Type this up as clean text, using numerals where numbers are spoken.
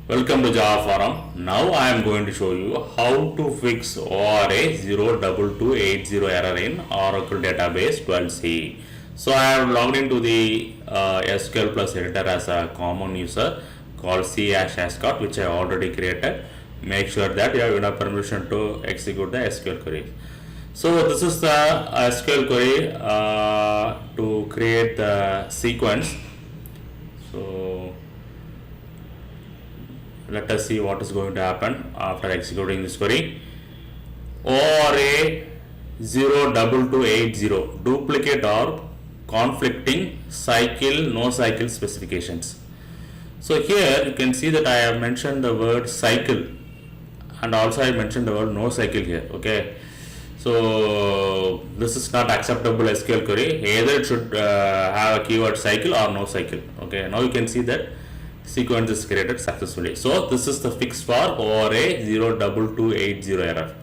Welcome to Java Forum. Now I am going to show you how to fix ORA-02280 error in Oracle database 12c. So I have logged into the SQL Plus editor as a common user called c-ascot, which I already created. Make sure that you have enough permission to execute the SQL query. So this is the SQL query to create the sequence. So let us see what is going to happen after executing this query. ORA-02280 duplicate or conflicting cycle NOCYCLE specifications. So here you can see that I have mentioned the word cycle and also I mentioned the word NOCYCLE here. Okay, so this is not acceptable SQL query. Either it should have a keyword cycle or NOCYCLE. Okay, now you can see that sequence is created successfully. So this is the fix for ORA-02280 error.